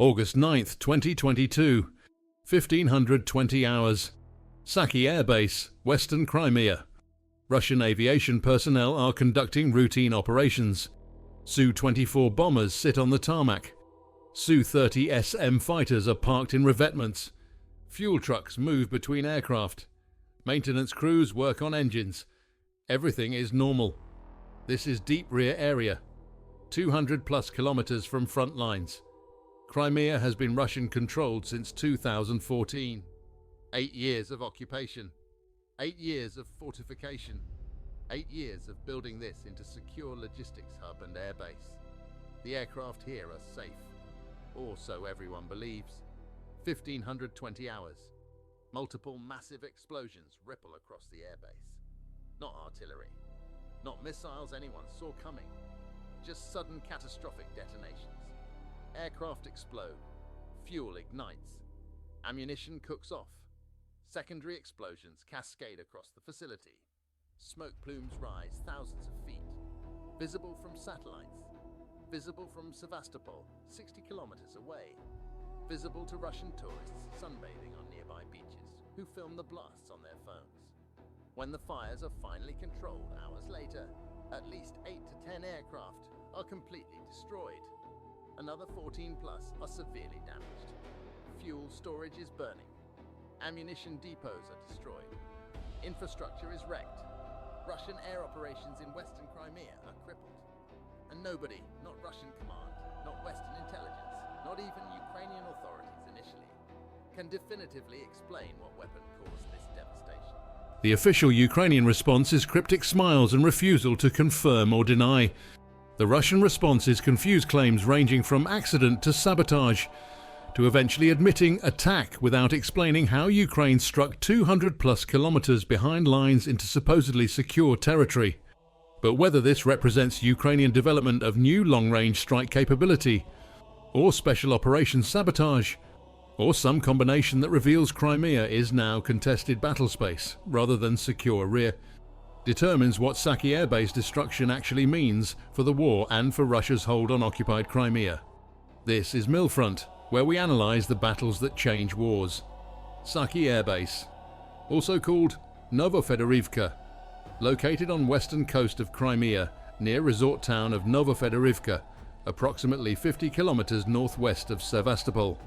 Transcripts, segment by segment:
August 9th, 2022, 1520 hours. Saky Airbase, Western Crimea. Russian aviation personnel are conducting routine operations. Su-24 bombers sit on the tarmac. Su-30 SM fighters are parked in revetments. Fuel trucks move between aircraft. Maintenance crews work on engines. Everything is normal. This is deep rear area, 200 plus kilometers from front lines. Crimea has been Russian-controlled since 2014. 8 years of occupation, 8 years of fortification, 8 years of building this into secure logistics hub and airbase. The aircraft here are safe, or so everyone believes. 1520 hours. Multiple massive explosions ripple across the airbase. Not artillery, not missiles anyone saw coming, just sudden catastrophic detonations. Aircraft explode, fuel ignites, ammunition cooks off, secondary explosions cascade across the facility. Smoke plumes rise thousands of feet, visible from satellites, visible from Sevastopol, 60 kilometers away, visible to Russian tourists sunbathing on nearby beaches who film the blasts on their phones. When the fires are finally controlled hours later, at least 8 to 10 aircraft are completely destroyed. Another 14 plus are severely damaged. Fuel storage is burning. Ammunition depots are destroyed. Infrastructure is wrecked. Russian air operations in Western Crimea are crippled. And nobody, not Russian command, not Western intelligence, not even Ukrainian authorities initially, can definitively explain what weapon caused this devastation. The official Ukrainian response is cryptic smiles and refusal to confirm or deny. The Russian response is confused claims ranging from accident to sabotage, to eventually admitting attack without explaining how Ukraine struck 200 plus kilometers behind lines into supposedly secure territory. But whether this represents Ukrainian development of new long-range strike capability, or special operations sabotage, or some combination that reveals Crimea is now contested battlespace rather than secure rear, determines what Saky Airbase destruction actually means for the war and for Russia's hold on occupied Crimea. This is Millfront, where we analyse the battles that change wars. Saky Airbase, also called Novofedorivka, located on western coast of Crimea, near resort town of Novofedorivka, approximately 50 kilometers northwest of Sevastopol.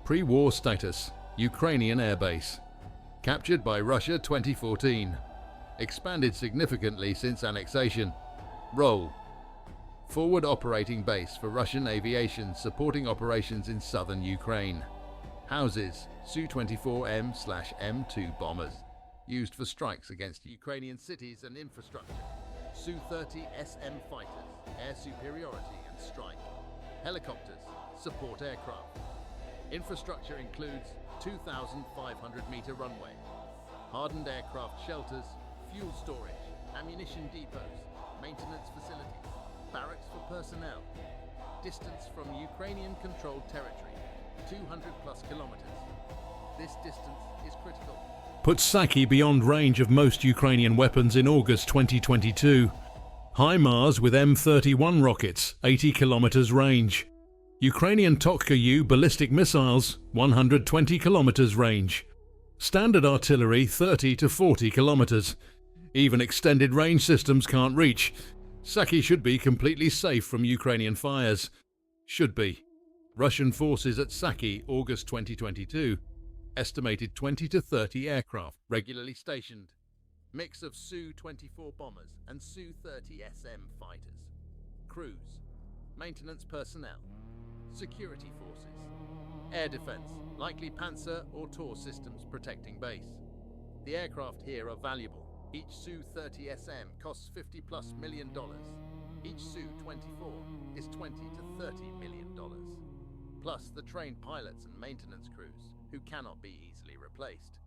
Pre-war status, Ukrainian airbase. Captured by Russia 2014. Expanded significantly since annexation. Role: forward operating base for Russian aviation supporting operations in southern Ukraine. Houses Su-24M/M2 bombers, used for strikes against Ukrainian cities and infrastructure. Su-30 SM fighters, air superiority and strike. Helicopters, support aircraft. Infrastructure includes 2,500-meter runway, hardened aircraft shelters, fuel storage, ammunition depots, maintenance facilities, barracks for personnel. Distance from Ukrainian-controlled territory, 200 plus kilometers. This distance is critical. Put Saky beyond range of most Ukrainian weapons in August 2022. HIMARS with M31 rockets, 80 kilometers range. Ukrainian Totka-U ballistic missiles, 120 kilometers range. Standard artillery, 30 to 40 kilometers. Even extended range systems can't reach. Saky should be completely safe from Ukrainian fires. Should be. Russian forces at Saky, August 2022. Estimated 20 to 30 aircraft regularly stationed. Mix of Su-24 bombers and Su-30 SM fighters. Crews. Maintenance personnel. Security forces. Air defense, likely Panzer or Tor systems protecting base. The aircraft here are valuable. Each Su-30 SM costs $50+ million. Each Su-24 is $20 to $30 million. Plus the trained pilots and maintenance crews, who cannot be easily replaced.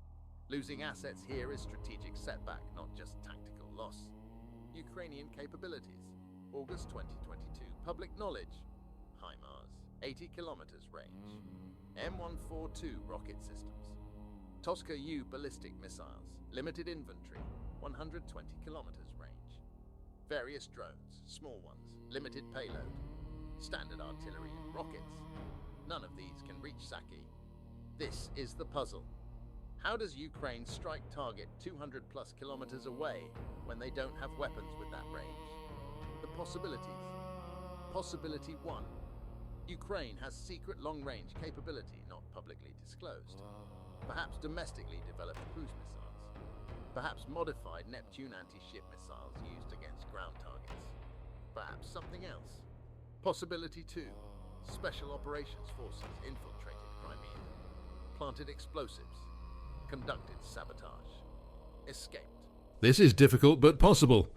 Losing assets here is strategic setback, not just tactical loss. Ukrainian capabilities. August 2022. Public knowledge. HIMARS, 80 kilometers range. M142 rocket systems. Totka-U ballistic missiles, limited inventory, 120 kilometers range. Various drones, small ones, limited payload. Standard artillery and rockets. None of these can reach Saky. This is the puzzle. How does Ukraine strike target 200 plus kilometers away when they don't have weapons with that range? The possibilities. Possibility 1. Ukraine has secret long-range capability not publicly disclosed. Perhaps domestically developed cruise missiles. Perhaps modified Neptune anti-ship missiles used against ground targets. Perhaps something else. Possibility 2. Special operations forces infiltrated Crimea. Planted explosives. Conducted sabotage. Escaped. This is difficult but possible.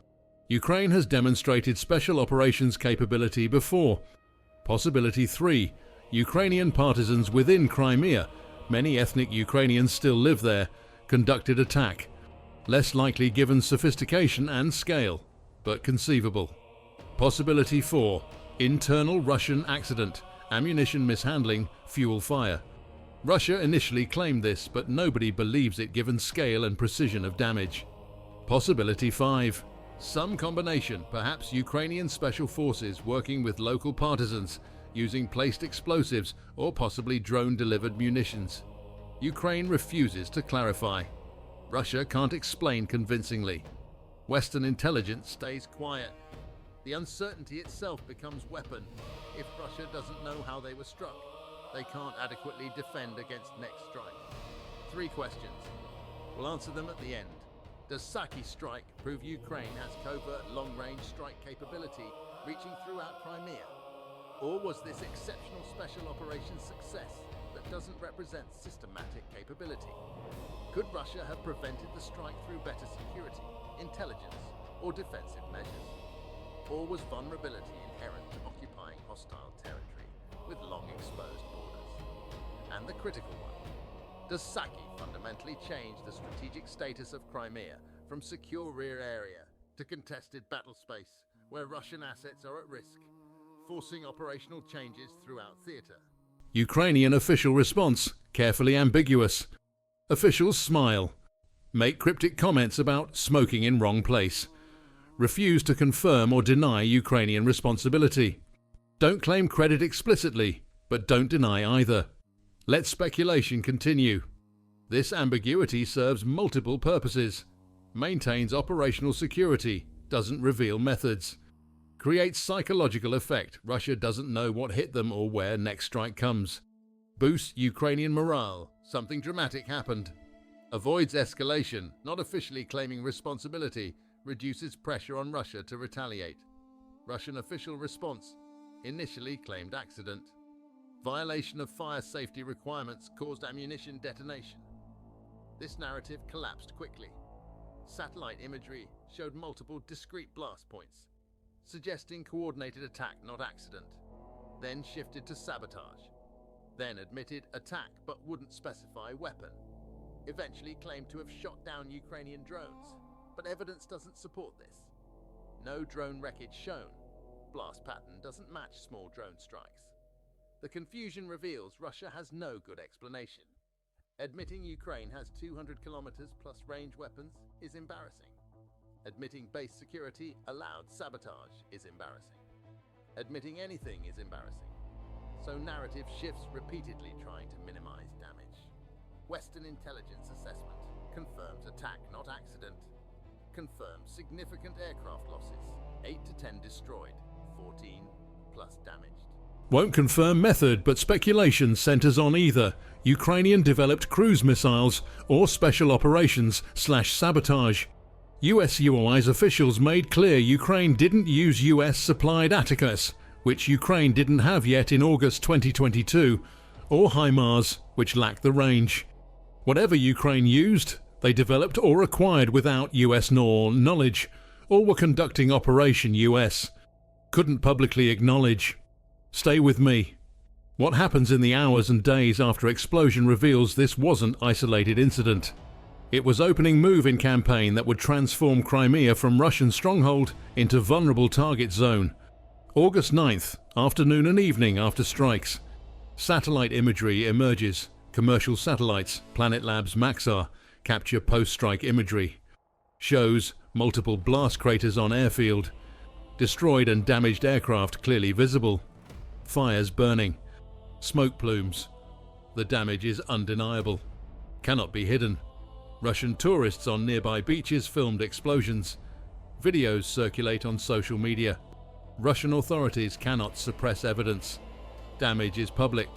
Ukraine has demonstrated special operations capability before. Possibility 3. Ukrainian partisans within Crimea, many ethnic Ukrainians still live there, conducted attack. Less likely given sophistication and scale, but conceivable. Possibility 4. Internal Russian accident, ammunition mishandling, fuel fire. Russia initially claimed this, but nobody believes it given scale and precision of damage. Possibility 5. Some combination, perhaps Ukrainian special forces working with local partisans, using placed explosives or possibly drone-delivered munitions. Ukraine refuses to clarify. Russia can't explain convincingly. Western intelligence stays quiet. The uncertainty itself becomes weapon. If Russia doesn't know how they were struck, they can't adequately defend against next strike. 3 questions. We'll answer them at the end. Does Saky strike prove Ukraine has covert long-range strike capability reaching throughout Crimea? Or was this exceptional special operations success that doesn't represent systematic capability? Could Russia have prevented the strike through better security, intelligence, or defensive measures? Or was vulnerability inherent to occupying hostile territory with long exposed borders? And the critical one. Does Saky fundamentally change the strategic status of Crimea from secure rear area to contested battlespace where Russian assets are at risk, forcing operational changes throughout theater? Ukrainian official response, carefully ambiguous. Officials smile, make cryptic comments about smoking in wrong place, refuse to confirm or deny Ukrainian responsibility. Don't claim credit explicitly, but don't deny either. Let speculation continue. This ambiguity serves multiple purposes. Maintains operational security, doesn't reveal methods. Creates psychological effect, Russia doesn't know what hit them or where next strike comes. Boosts Ukrainian morale, something dramatic happened. Avoids escalation, not officially claiming responsibility, reduces pressure on Russia to retaliate. Russian official response, initially claimed accident. Violation of fire safety requirements caused ammunition detonation. This narrative collapsed quickly. Satellite imagery showed multiple discrete blast points, suggesting coordinated attack, not accident. Then shifted to sabotage. Then admitted attack but wouldn't specify weapon. Eventually claimed to have shot down Ukrainian drones, but evidence doesn't support this. No drone wreckage shown. Blast pattern doesn't match small drone strikes. The confusion reveals Russia has no good explanation. Admitting Ukraine has 200 kilometers plus range weapons is embarrassing. Admitting base security allowed sabotage is embarrassing. Admitting anything is embarrassing. So narrative shifts repeatedly trying to minimize damage. Western intelligence assessment confirms attack, not accident. Confirms significant aircraft losses, 8 to 10 destroyed, 14 plus damaged. Won't confirm method, but speculation centers on either Ukrainian-developed cruise missiles or special operations/sabotage. US UOI's officials made clear Ukraine didn't use US-supplied Atacus, which Ukraine didn't have yet in August 2022, or HIMARS, which lacked the range. Whatever Ukraine used, they developed or acquired without US knowledge, or were conducting Operation US. Couldn't publicly acknowledge. Stay with me. What happens in the hours and days after explosion reveals this wasn't isolated incident. It was opening move in campaign that would transform Crimea from Russian stronghold into vulnerable target zone. August 9th, afternoon and evening after strikes. Satellite imagery emerges. Commercial satellites, Planet Labs Maxar, capture post-strike imagery. Shows multiple blast craters on airfield. Destroyed and damaged aircraft clearly visible. Fires burning. Smoke plumes. The damage is undeniable. Cannot be hidden. Russian tourists on nearby beaches filmed explosions. Videos circulate on social media. Russian authorities cannot suppress evidence. Damage is public.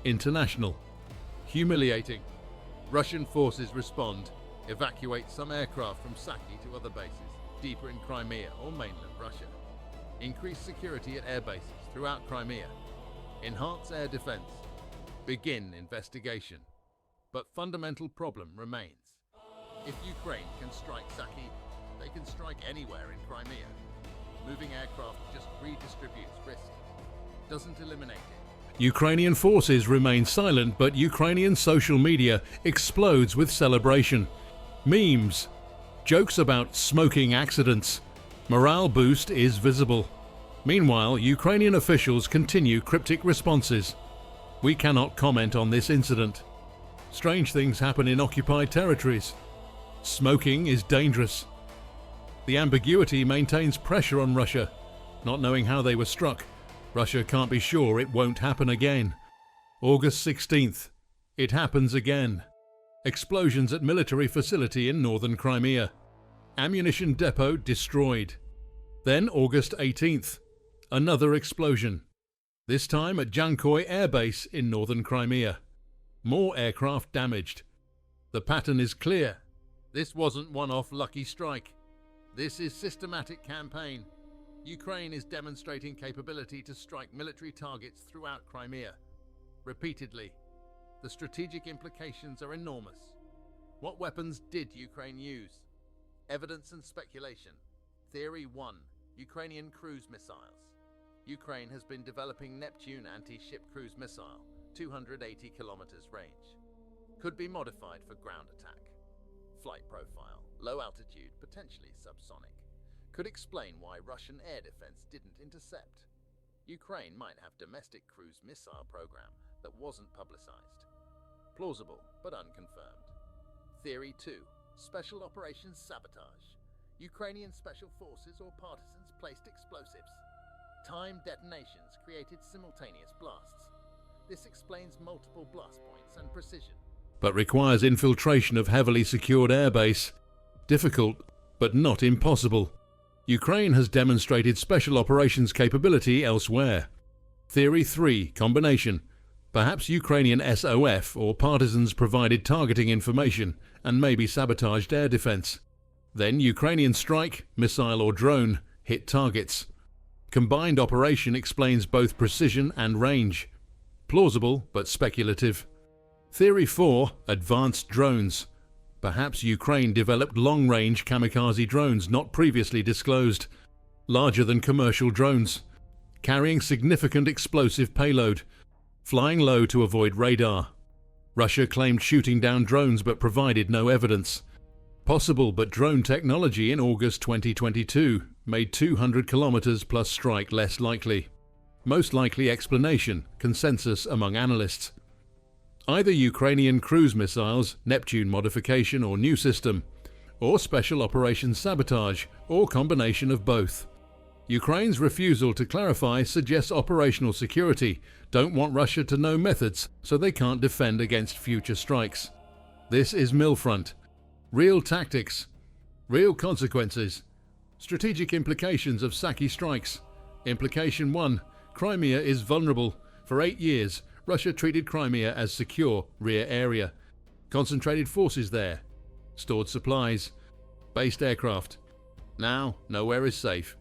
International. Humiliating. Russian forces respond, evacuate some aircraft from Saky to other bases, deeper in Crimea or mainland Russia. Increase security at air bases throughout Crimea. Enhance air defense. Begin investigation. But fundamental problem remains. If Ukraine can strike Saky, they can strike anywhere in Crimea. Moving aircraft just redistributes risk, doesn't eliminate it. Ukrainian forces remain silent, but Ukrainian social media explodes with celebration. Memes, jokes about smoking accidents. Morale boost is visible. Meanwhile, Ukrainian officials continue cryptic responses. We cannot comment on this incident. Strange things happen in occupied territories. Smoking is dangerous. The ambiguity maintains pressure on Russia. Not knowing how they were struck, Russia can't be sure it won't happen again. August 16th. It happens again. Explosions at military facility in northern Crimea. Ammunition depot destroyed. Then August 18th. Another explosion. This time at Jankoy Airbase in northern Crimea. More aircraft damaged. The pattern is clear. This wasn't one-off lucky strike. This is systematic campaign. Ukraine is demonstrating capability to strike military targets throughout Crimea. Repeatedly. The strategic implications are enormous. What weapons did Ukraine use? Evidence and speculation. Theory 1. Ukrainian cruise missiles. Ukraine has been developing Neptune anti-ship cruise missile, 280 kilometers range. Could be modified for ground attack. Flight profile, low altitude, potentially subsonic. Could explain why Russian air defense didn't intercept. Ukraine might have domestic cruise missile program that wasn't publicized. Plausible, but unconfirmed. Theory 2. Special operations sabotage. Ukrainian special forces or partisans placed explosives. Timed detonations created simultaneous blasts. This explains multiple blast points and precision. But requires infiltration of heavily secured airbase. Difficult, but not impossible. Ukraine has demonstrated special operations capability elsewhere. Theory 3. Combination. Perhaps Ukrainian SOF or partisans provided targeting information and maybe sabotaged air defense. Then Ukrainian strike, missile or drone, hit targets. Combined operation explains both precision and range. Plausible, but speculative. Theory 4. Advanced drones. Perhaps Ukraine developed long-range kamikaze drones not previously disclosed. Larger than commercial drones. Carrying significant explosive payload. Flying low to avoid radar. Russia claimed shooting down drones but provided no evidence. Possible, but drone technology in August 2022 made 200 kilometers plus strike less likely. Most likely explanation, consensus among analysts. Either Ukrainian cruise missiles, Neptune modification or new system, or special operations sabotage, or combination of both. Ukraine's refusal to clarify suggests operational security, don't want Russia to know methods so they can't defend against future strikes. This is Millfront. Real tactics. Real consequences. Strategic implications of Saky strikes. Implication 1. Crimea is vulnerable. For 8 years, Russia treated Crimea as secure rear area. Concentrated forces there. Stored supplies. Based aircraft. Now, nowhere is safe.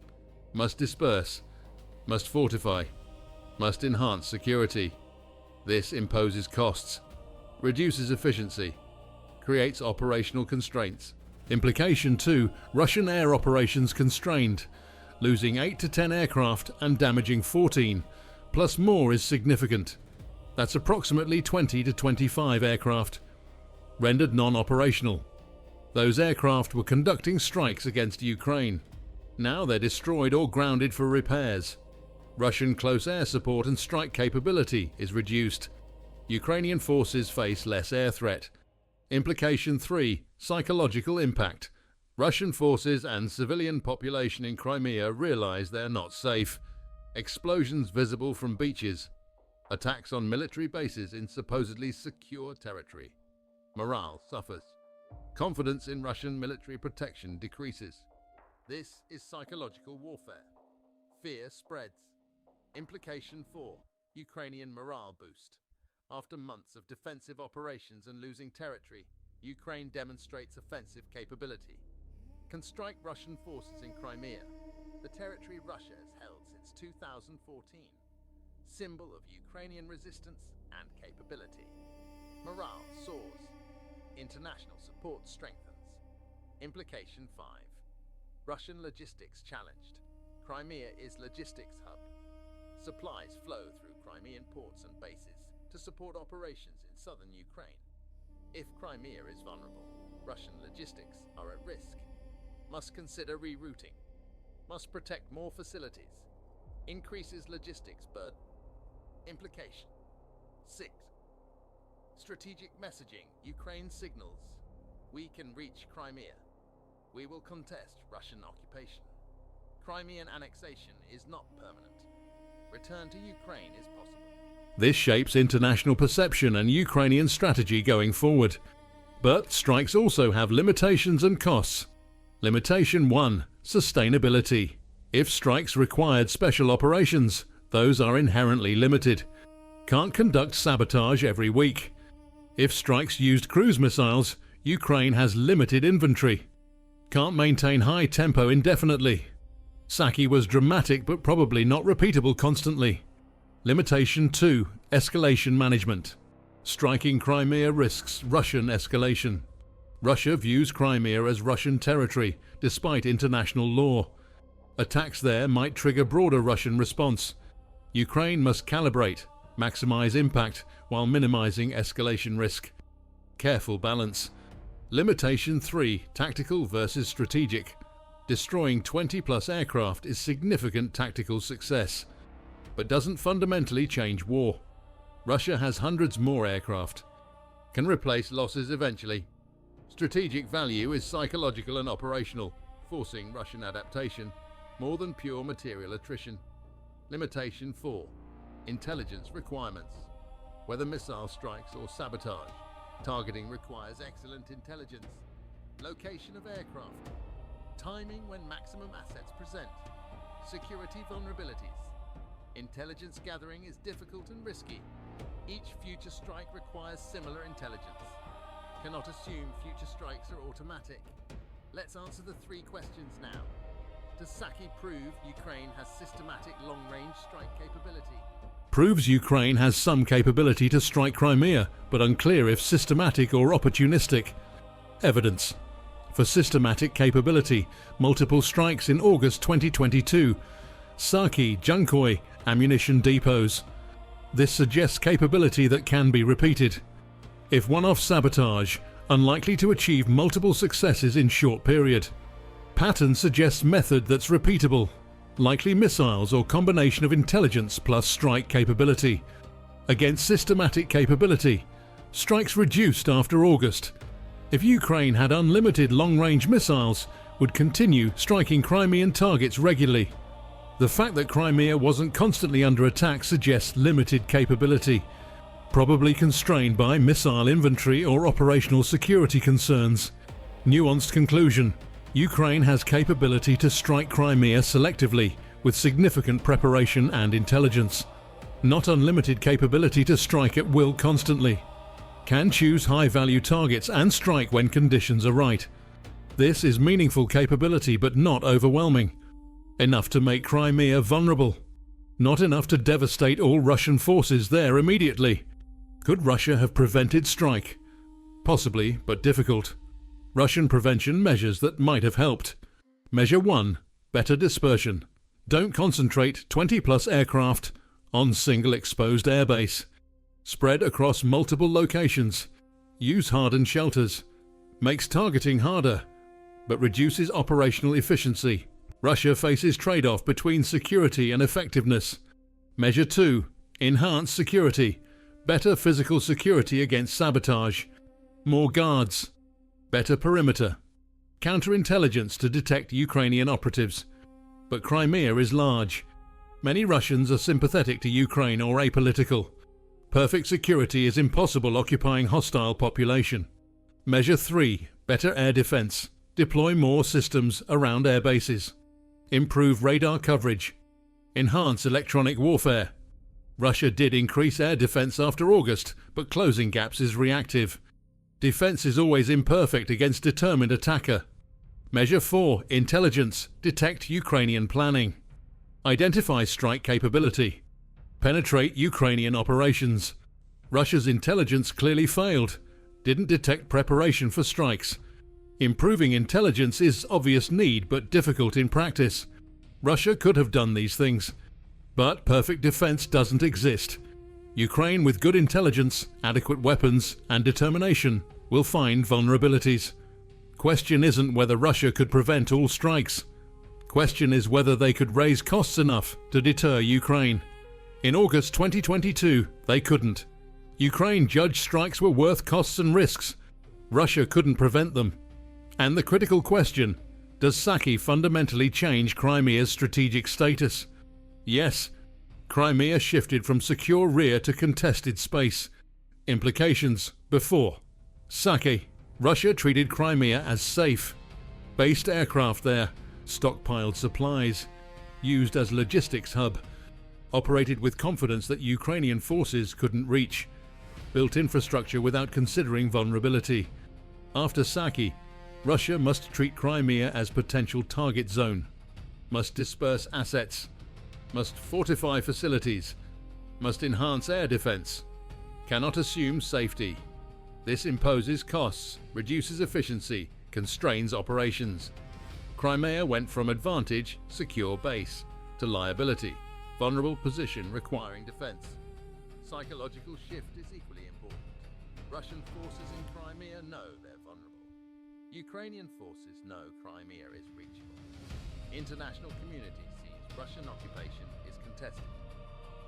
Must disperse. Must fortify. Must enhance security. This imposes costs. Reduces efficiency. Creates operational constraints. Implication 2. Russian air operations constrained. Losing 8 to 10 aircraft and damaging 14. Plus more is significant. That's approximately 20 to 25 aircraft. Rendered non-operational. Those aircraft were conducting strikes against Ukraine. Now they're destroyed or grounded for repairs. Russian close air support and strike capability is reduced. Ukrainian forces face less air threat. Implication 3. Psychological impact. Russian forces and civilian population in Crimea realize they're not safe. Explosions visible from beaches. Attacks on military bases in supposedly secure territory. Morale suffers. Confidence in Russian military protection decreases. This is psychological warfare. Fear spreads. Implication 4. Ukrainian morale boost. After months of defensive operations and losing territory, Ukraine demonstrates offensive capability. Can strike Russian forces in Crimea, the territory Russia has held since 2014. Symbol of Ukrainian resistance and capability. Morale soars. International support strengthens. Implication 5. Russian logistics challenged. Crimea is logistics hub. Supplies flow through Crimean ports and bases to support operations in southern Ukraine. If Crimea is vulnerable, Russian logistics are at risk. Must consider rerouting. Must protect more facilities. Increases logistics burden. Implication 6. Strategic messaging. Ukraine signals. We can reach Crimea. We will contest Russian occupation. Crimean annexation is not permanent. Return to Ukraine is possible. This shapes international perception and Ukrainian strategy going forward. But strikes also have limitations and costs. Limitation 1. Sustainability. If strikes required special operations, those are inherently limited. Can't conduct sabotage every week. If strikes used cruise missiles, Ukraine has limited inventory. Can't maintain high tempo indefinitely. Saky was dramatic but probably not repeatable constantly. Limitation 2. Escalation management. Striking Crimea risks Russian escalation. Russia views Crimea as Russian territory, despite international law. Attacks there might trigger broader Russian response. Ukraine must calibrate, maximize impact, while minimizing escalation risk. Careful balance. Limitation 3. Tactical versus strategic. Destroying 20+ aircraft is significant tactical success, but doesn't fundamentally change war. Russia has hundreds more aircraft. Can replace losses eventually. Strategic value is psychological and operational, forcing Russian adaptation, more than pure material attrition. Limitation 4. Intelligence requirements. Whether missile strikes or sabotage, targeting requires excellent intelligence. Location of aircraft. Timing when maximum assets present. Security vulnerabilities. Intelligence gathering is difficult and risky. Each future strike requires similar intelligence. Cannot assume future strikes are automatic. Let's answer the 3 questions now. Does Saky prove Ukraine has systematic long-range strike capability? Proves Ukraine has some capability to strike Crimea, but unclear if systematic or opportunistic. Evidence. For systematic capability, multiple strikes in August 2022. Saky, Junkoy, ammunition depots. This suggests capability that can be repeated. If one-off sabotage, unlikely to achieve multiple successes in short period. Pattern suggests method that's repeatable. Likely missiles or combination of intelligence plus strike capability. Against systematic capability, strikes reduced after August. If Ukraine had unlimited long-range missiles, would continue striking Crimean targets regularly. The fact that Crimea wasn't constantly under attack suggests limited capability, probably constrained by missile inventory or operational security concerns. Nuanced conclusion. Ukraine has capability to strike Crimea selectively, with significant preparation and intelligence. Not unlimited capability to strike at will constantly. Can choose high-value targets and strike when conditions are right. This is meaningful capability but not overwhelming. Enough to make Crimea vulnerable. Not enough to devastate all Russian forces there immediately. Could Russia have prevented strike? Possibly, but difficult. Russian prevention measures that might have helped. Measure 1. Better dispersion. Don't concentrate 20+ aircraft on single exposed airbase. Spread across multiple locations. Use hardened shelters. Makes targeting harder, but reduces operational efficiency. Russia faces trade-off between security and effectiveness. Measure 2. Enhance security. Better physical security against sabotage. More guards. Better perimeter. Counterintelligence to detect Ukrainian operatives. But Crimea is large. Many Russians are sympathetic to Ukraine or apolitical. Perfect security is impossible occupying hostile population. Measure 3. Better air defense. Deploy more systems around air bases. Improve radar coverage. Enhance electronic warfare. Russia did increase air defense after August, but closing gaps is reactive. Defense is always imperfect against determined attacker. Measure 4. Intelligence. Detect Ukrainian planning. Identify strike capability. Penetrate Ukrainian operations. Russia's intelligence clearly failed. Didn't detect preparation for strikes. Improving intelligence is obvious need but difficult in practice. Russia could have done these things. But perfect defense doesn't exist. Ukraine with good intelligence, adequate weapons and determination will find vulnerabilities. Question isn't whether Russia could prevent all strikes. Question is whether they could raise costs enough to deter Ukraine. In August 2022, they couldn't. Ukraine judged strikes were worth costs and risks. Russia couldn't prevent them. And the critical question, does Saky fundamentally change Crimea's strategic status? Yes. Crimea shifted from secure rear to contested space. Implications before. Saky. Russia treated Crimea as safe. Based aircraft there, stockpiled supplies, used as logistics hub, operated with confidence that Ukrainian forces couldn't reach, built infrastructure without considering vulnerability. After Saky, Russia must treat Crimea as potential target zone, must disperse assets, must fortify facilities, must enhance air defense, cannot assume safety. This imposes costs, reduces efficiency, constrains operations. Crimea went from advantage, secure base, to liability, vulnerable position requiring defense. Psychological shift is equally important. Russian forces in Crimea know they're vulnerable. Ukrainian forces know Crimea is reachable. International community sees Russian occupation is contested.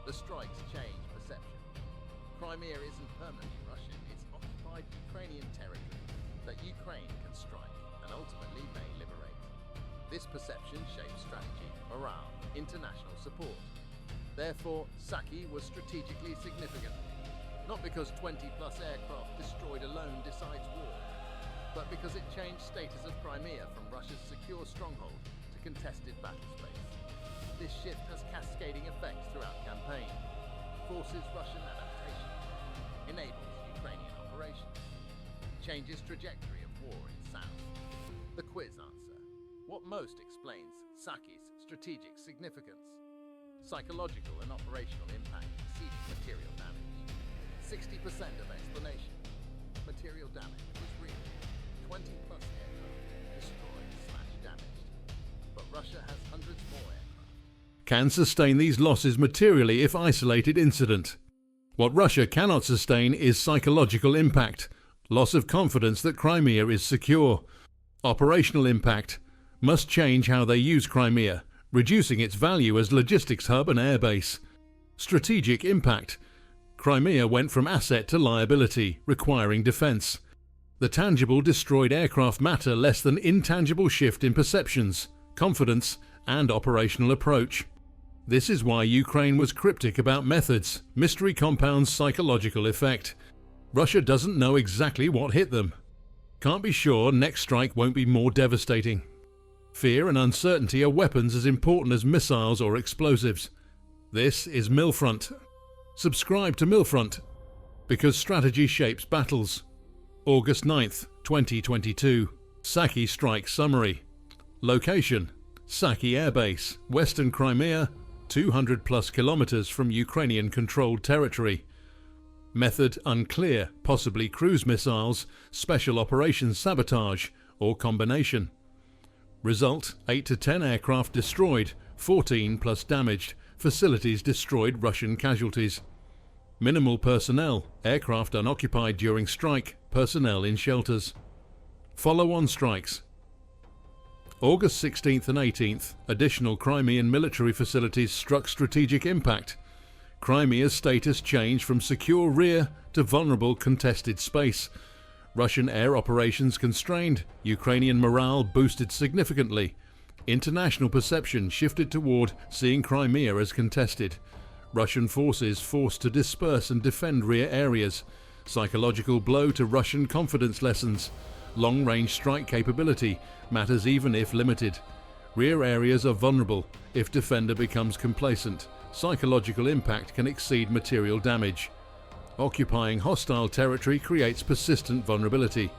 The strikes change perception. Crimea isn't permanently Russian, it's occupied Ukrainian territory that Ukraine can strike and ultimately may liberate. This perception shapes strategy, morale, international support. Therefore, Saky was strategically significant, not because 20-plus aircraft destroyed alone decides war, but because it changed status of Crimea from Russia's secure stronghold to contested battlespace. This shift has cascading effects throughout campaign, forces Russian adaptation, enables Ukrainian operations, changes trajectory of war in south. The quiz answer. What most explains Saky's strategic significance? Psychological and operational impact exceeding material damage. 60% of explanation. Material damage was real. 20-plus aircraft destroyed/damaged. But Russia has hundreds more aircraft. Can sustain these losses materially if isolated incident. What Russia cannot sustain is psychological impact, loss of confidence that Crimea is secure. Operational impact must change how they use Crimea, reducing its value as logistics hub and airbase. Strategic impact. Crimea went from asset to liability, requiring defense. The tangible destroyed aircraft matter less than intangible shift in perceptions, confidence, and operational approach. This is why Ukraine was cryptic about methods, mystery compounds psychological effect. Russia doesn't know exactly what hit them. Can't be sure next strike won't be more devastating. Fear and uncertainty are weapons as important as missiles or explosives. This is Millfront. Subscribe to Millfront, because strategy shapes battles. August 9th, 2022. Saky Strike Summary. Location: Saky Airbase, Western Crimea, 200-plus kilometers from Ukrainian-controlled territory. Method unclear, possibly cruise missiles, special operations sabotage, or combination. Result: 8 to 10 aircraft destroyed, 14 plus damaged, facilities destroyed, Russian casualties. Minimal personnel, aircraft unoccupied during strike, personnel in shelters. Follow-on strikes. August 16th and 18th, additional Crimean military facilities struck strategic impact. Crimea's status changed from secure rear to vulnerable contested space. Russian air operations constrained, Ukrainian morale boosted significantly. International perception shifted toward seeing Crimea as contested. Russian forces forced to disperse and defend rear areas, psychological blow to Russian confidence lessons, long-range strike capability matters even if limited. Rear areas are vulnerable if defender becomes complacent. Psychological impact can exceed material damage. Occupying hostile territory creates persistent vulnerability.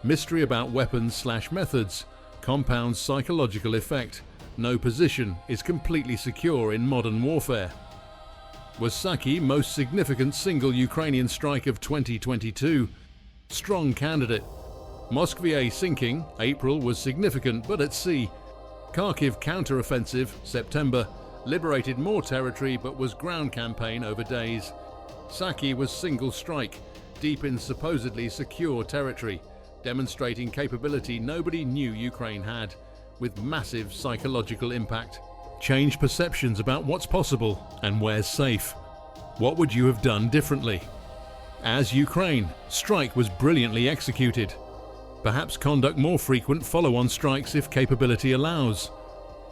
Mystery about weapons/methods compounds psychological effect. No position is completely secure in modern warfare. Was Saky most significant single Ukrainian strike of 2022? Strong candidate. Moskva sinking, April, was significant but at sea. Kharkiv counter-offensive, September, liberated more territory but was ground campaign over days. Saky was single strike, deep in supposedly secure territory, demonstrating capability nobody knew Ukraine had, with massive psychological impact. Change perceptions about what's possible and where's safe. What would you have done differently? As Ukraine, strike was brilliantly executed. Perhaps conduct more frequent follow-on strikes if capability allows.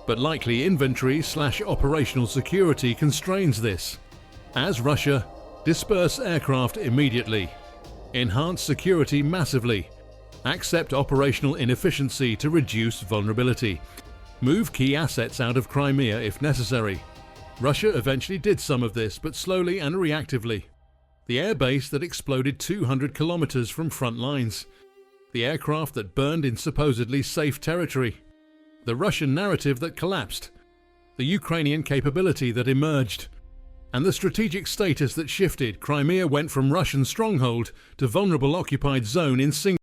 But likely inventory/operational security constrains this. As Russia, disperse aircraft immediately. Enhance security massively. Accept operational inefficiency to reduce vulnerability. Move key assets out of Crimea if necessary. Russia eventually did some of this, but slowly and reactively. The airbase that exploded 200 kilometers from front lines. The aircraft that burned in supposedly safe territory. The Russian narrative that collapsed. The Ukrainian capability that emerged. And the strategic status that shifted. Crimea went from Russian stronghold to vulnerable occupied zone in single